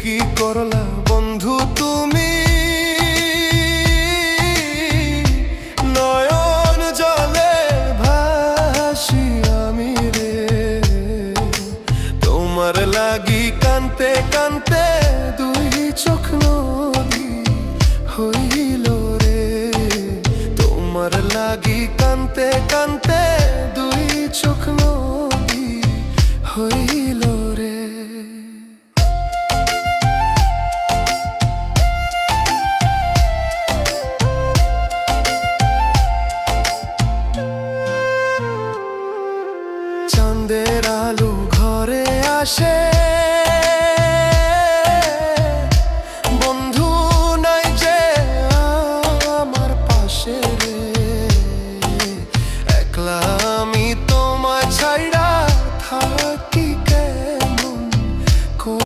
কি করলা বন্ধু তুমি, নয়ন জলে ভাসি আমি রে। তোমার লাগি কানতে কানতে দুই চোখ নদী হইল রে। তোমার লাগি কানতে কানতে দুই চোখ নদী হইল।